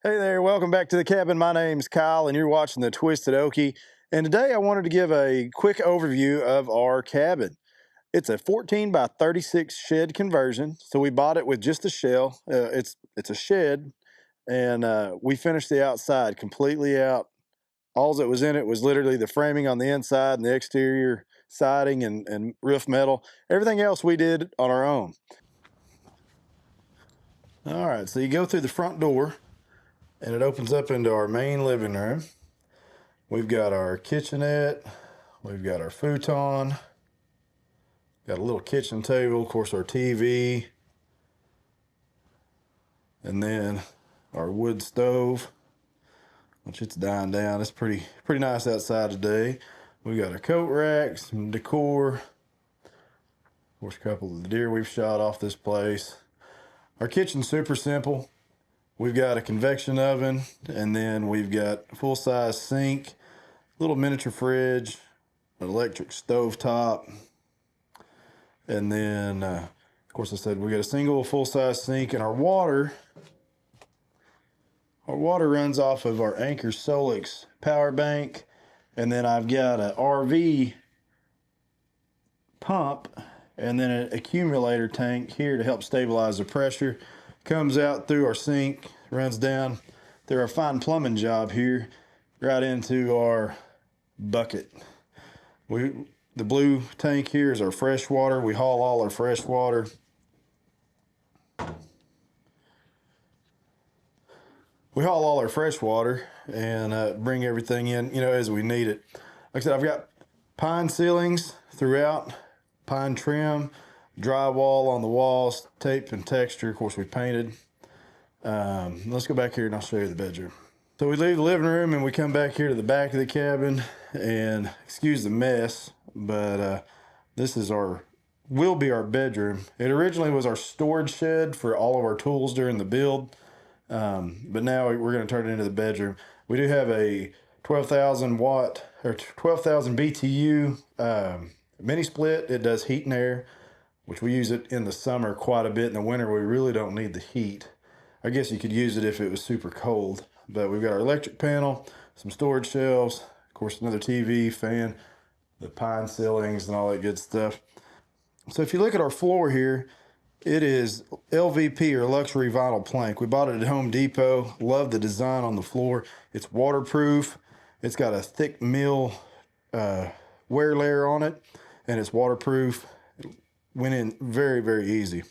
Hey there, welcome back to the cabin. My name's Kyle and you're watching the Twisted Okie. And today I wanted to give a quick overview of our cabin. It's a 14 by 36 shed conversion. So we bought it with just a shell. It's a shed, and we finished the outside completely out. All that was in it was literally the framing on the inside and the exterior siding and roof metal. Everything else we did on our own. All right, so you go through the front door and it opens up into our main living room. We've got our kitchenette, we've got our futon, got a little kitchen table, of course our TV, and then our wood stove, which it's dying down. It's pretty nice outside today. We got a coat rack, some decor, of course a couple of the deer we've shot off this place. Our kitchen's super simple. We've got a convection oven, and then we've got a full-size sink, little miniature fridge, an electric stove top, and then, of course, I said we got a single full-size sink, and our water runs off of our Anchor Solix power bank, and then I've got an RV pump, and then an accumulator tank here to help stabilize the pressure. Comes out through our sink, runs down through our fine plumbing job here, right into our bucket. The blue tank here is our fresh water. We haul all our fresh water. And bring everything in, as we need it. Like I said, I've got pine ceilings throughout, pine trim, drywall on the walls, tape and texture. Of course, we painted. Let's go back here and I'll show you the bedroom. So we leave the living room and we come back here to the back of the cabin, and excuse the mess, but this is will be our bedroom. It originally was our storage shed for all of our tools during the build, but now we're going to turn it into the bedroom. We do have a 12,000 watt or 12,000 BTU mini split. It does heat and air, which we use it in the summer quite a bit. In the winter, we really don't need the heat. I guess you could use it if it was super cold, but we've got our electric panel, some storage shelves, of course, another TV, fan, the pine ceilings, and all that good stuff. So if you look at our floor here, it is LVP, or luxury vinyl plank. We bought it at Home Depot. Love the design on the floor. It's waterproof. It's got a thick mill wear layer on it, and it's waterproof. Went in very easy.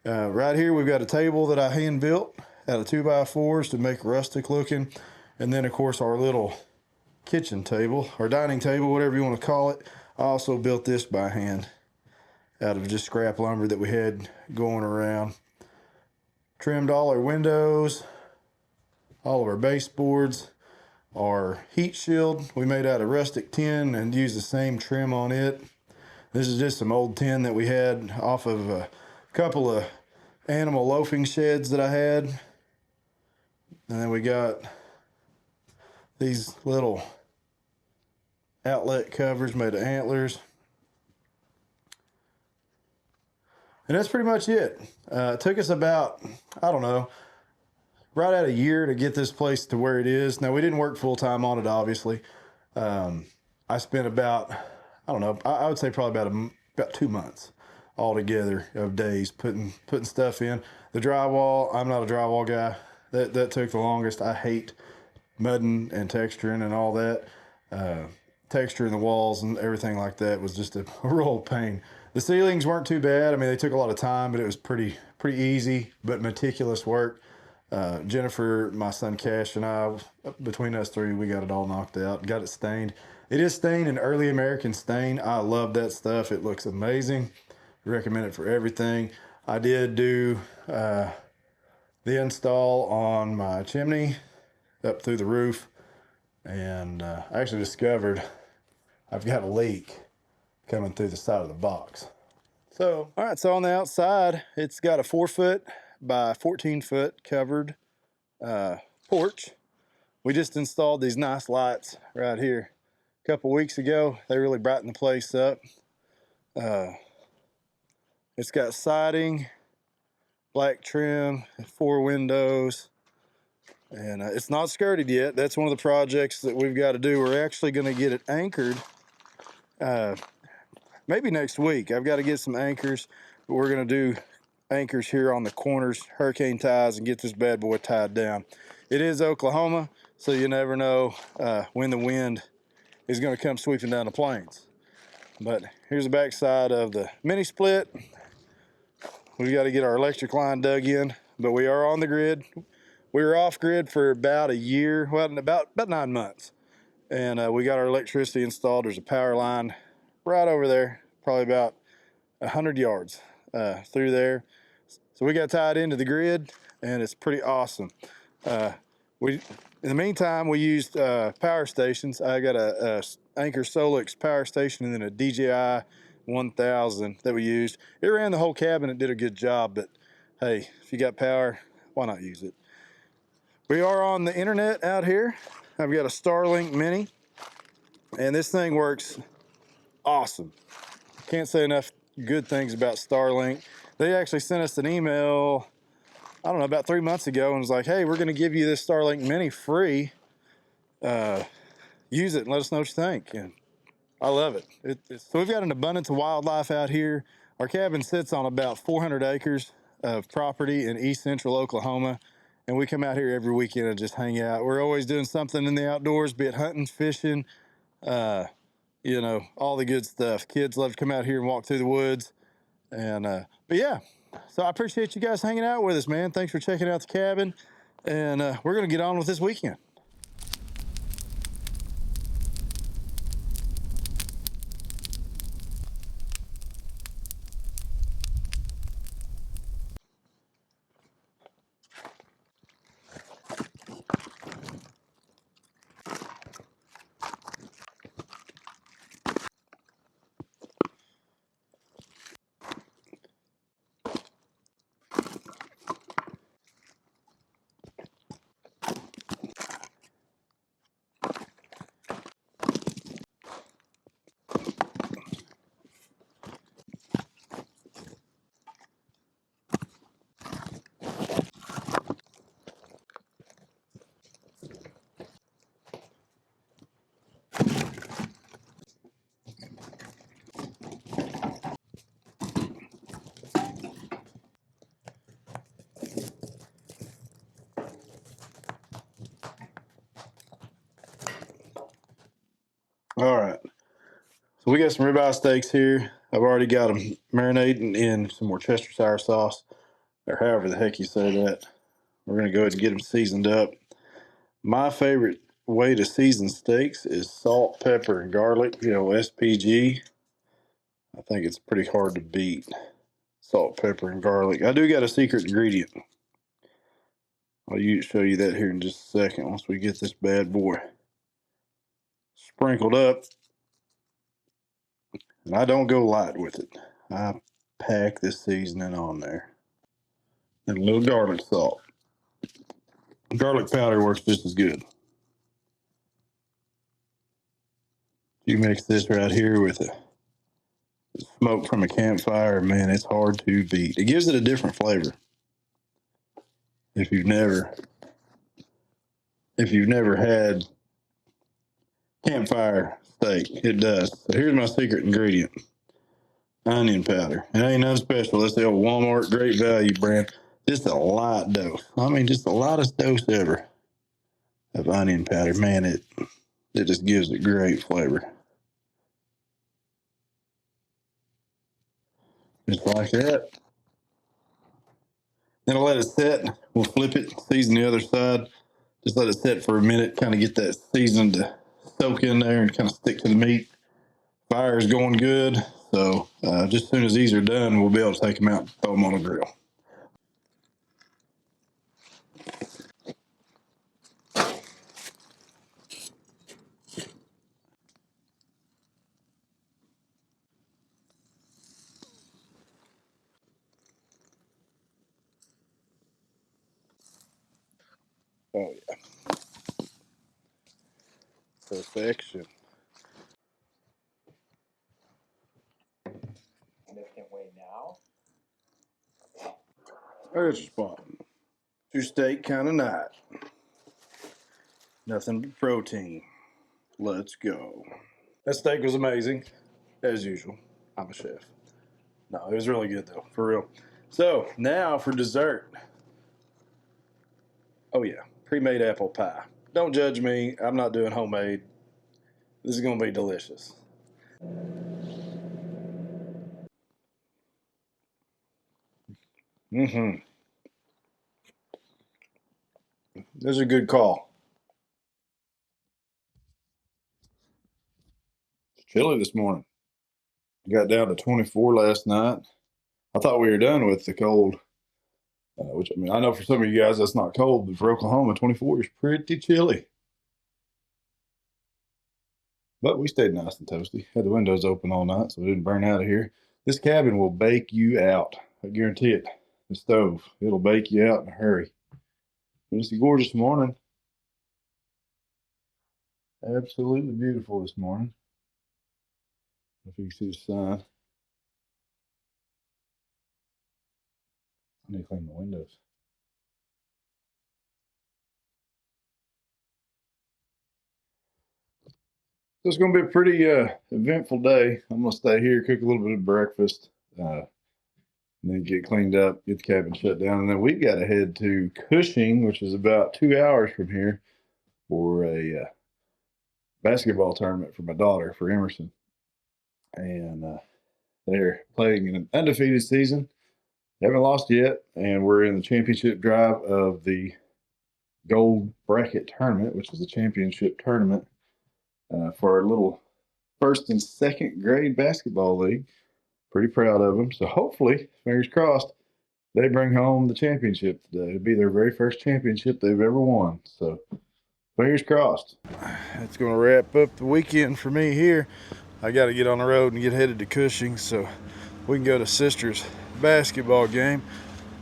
Right here we've got a table that I hand built out of 2x4s to make rustic looking, and then of course our little kitchen table, or dining table, whatever you want to call it. I also built this by hand out of just scrap lumber that we had going around. Trimmed all our windows, all of our baseboards. Our heat shield we made out of rustic tin and used the same trim on it. This is just some old tin that we had off of a couple of animal loafing sheds that I had. And then we got these little outlet covers made of antlers. And that's pretty much it. It took us about, I don't know, right at a year to get this place to where it is. Now, we didn't work full time on it, obviously. I spent about, I don't know, I would say probably about 2 months altogether of days putting stuff in. The drywall, I'm not a drywall guy. That took the longest. I hate mudding and texturing and all that. Texturing the walls and everything like that was just a real pain. The ceilings weren't too bad. I mean, they took a lot of time, but it was pretty easy, but meticulous work. Jennifer, my son Cash, and I, between us three, we got it all knocked out, got it stained. It is stained in early American stain. I love that stuff. It looks amazing. Recommend it for everything. I did do the install on my chimney up through the roof, and I actually discovered I've got a leak coming through the side of the box. So, all right, so on the outside, it's got a 4-foot by 14-foot covered porch. We just installed these nice lights right here a couple weeks ago. They really brighten the place up. It's got siding, black trim, 4 windows, And it's not skirted yet. That's one of the projects that we've got to do. We're actually going to get it anchored maybe next week. I've got to get some anchors, but we're going to do anchors here on the corners, hurricane ties, and get this bad boy tied down. It is Oklahoma, so you never know when the wind is going to come sweeping down the plains. But here's the back side of the mini split. We've got to get our electric line dug in, but we are on the grid. We were off grid for about a year, well, about 9 months. And we got our electricity installed. There's a power line right over there, probably about 100 yards through there. So we got tied into the grid, and it's pretty awesome. In the meantime, we used power stations. I got a Anchor Solix power station and then a DJI 1000 that we used. It ran the whole cabin. It did a good job, but hey, if you got power, why not use it? We are on the internet out here. I've got a Starlink Mini, and this thing works awesome. Can't say enough good things about Starlink. They actually sent us an email, I don't know, about 3 months ago, and was like, hey, we're going to give you this Starlink Mini free. Use it and let us know what you think. And I love it. So we've got an abundance of wildlife out here. Our cabin sits on about 400 acres of property in east central Oklahoma, and we come out here every weekend and just hang out. We're always doing something in the outdoors, be it hunting, fishing, all the good stuff. Kids love to come out here and walk through the woods. And but yeah, so I appreciate you guys hanging out with us, man. Thanks for checking out the cabin, and we're gonna get on with this weekend. All right. So we got some ribeye steaks here. I've already got them marinating in some Worcestershire sauce, or however the heck you say that. We're going to go ahead and get them seasoned up. My favorite way to season steaks is salt, pepper, and garlic, SPG. I think it's pretty hard to beat. Salt, pepper, and garlic. I do got a secret ingredient. I'll show you that here in just a second once we get this bad boy sprinkled up. And I don't go light with it. I pack this seasoning on there. And a little garlic salt. Garlic powder works just as good. You mix this right here with the smoke from a campfire, man, it's hard to beat. It gives it a different flavor. If you've never had campfire steak, it does. So here's my secret ingredient. Onion powder. It ain't nothing special. That's the old Walmart Great Value brand. Just a light dose. I mean, just the lightest dose ever of onion powder. Man, it just gives it great flavor. Just like that. Then I'll let it set. We'll flip it, season the other side. Just let it set for a minute, kind of get that season to soak in there and kind of stick to the meat. Fire is going good. So just as soon as these are done, we'll be able to take them out and throw them on the grill. Oh, yeah. Perfection. Significant way now. There's your spot. Your steak kind of night. Nothing but protein. Let's go. That steak was amazing, as usual. I'm a chef. No, it was really good though, for real. So now for dessert. Oh yeah, pre-made apple pie. Don't judge me. I'm not doing homemade. This is gonna be delicious. Mm-hmm. This is a good call. It's chilly this morning. Got down to 24 last night. I thought we were done with the cold, which I mean, I know for some of you guys that's not cold, but for Oklahoma, 24 is pretty chilly. But we stayed nice and toasty. Had the windows open all night so it didn't burn out of here. This cabin will bake you out. I guarantee it. The stove, it'll bake you out in a hurry. It's a gorgeous morning. Absolutely beautiful this morning. If you can see the sun. I need to clean my windows. So it's going to be a pretty eventful day. I'm going to stay here, cook a little bit of breakfast, and then get cleaned up, get the cabin shut down. And then we've got to head to Cushing, which is about 2 hours from here, for a basketball tournament for my daughter, for Emerson. And they're playing in an undefeated season. They haven't lost yet, and we're in the championship drive of the gold bracket tournament, which is the championship tournament for our little first and second grade basketball league. Pretty proud of them. So hopefully, fingers crossed, they bring home the championship today. It'll be their very first championship they've ever won. So fingers crossed. That's going to wrap up the weekend for me here. I got to get on the road and get headed to Cushing so we can go to Sister's basketball game.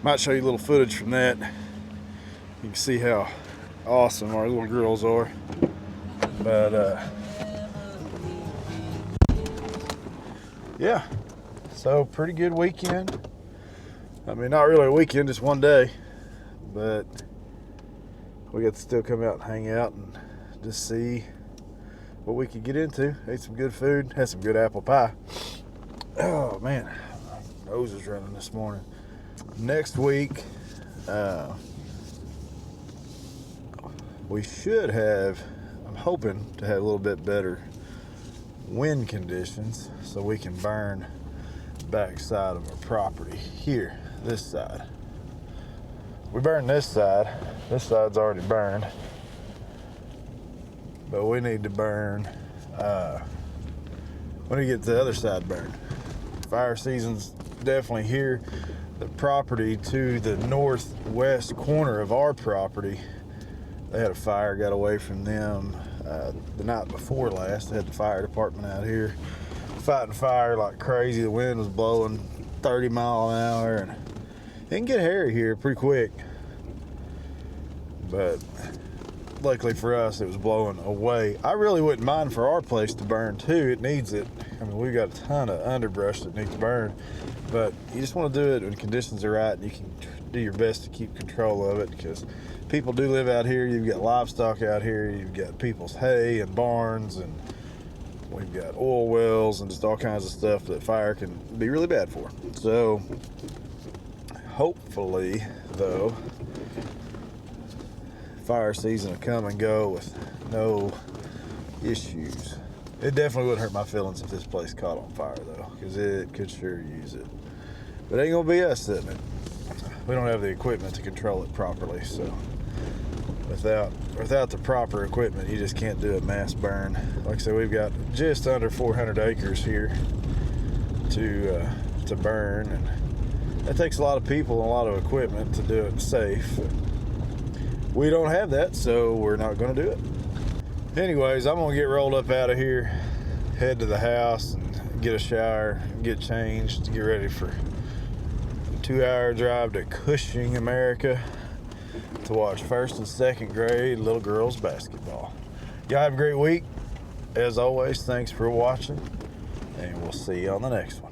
Might show you a little footage from that. You can see how awesome our little girls are. But yeah, so pretty good weekend. I mean, not really a weekend, just one day, but we got to still come out and hang out and just see what we could get into. Ate some good food, had some good apple pie. Oh man, my nose is running this morning. Next week, we should have, I'm hoping to have a little bit better wind conditions so we can burn the back side of our property here, this side. We burned this side. This side's already burned. But we need to burn, we need to get the other side burned. Fire season's definitely here. The property to the northwest corner of our property, they had a fire, got away from them the night before last. They had the fire department out here fighting fire like crazy. The wind was blowing 30 miles an hour, and it can get hairy here pretty quick. But luckily for us, it was blowing away. I really wouldn't mind for our place to burn too. It needs it. I mean, we've got a ton of underbrush that needs to burn, but you just want to do it when conditions are right and you can do your best to keep control of it, because people do live out here. You've got livestock out here. You've got people's hay and barns, and we've got oil wells and just all kinds of stuff that fire can be really bad for. So hopefully, though, fire season will come and go with no issues. It definitely wouldn't hurt my feelings if this place caught on fire, though, because it could sure use it. But it ain't gonna be us sitting it. We don't have the equipment to control it properly, so without the proper equipment, you just can't do a mass burn. Like I said, we've got just under 400 acres here to burn, and that takes a lot of people and a lot of equipment to do it safe. We don't have that, so we're not going to do it. Anyways, I'm going to get rolled up out of here, head to the house, and get a shower, get changed, get ready for a 2-hour drive to Cushing, America, to watch first and second grade little girls basketball. Y'all have a great week. As always, thanks for watching, and we'll see you on the next one.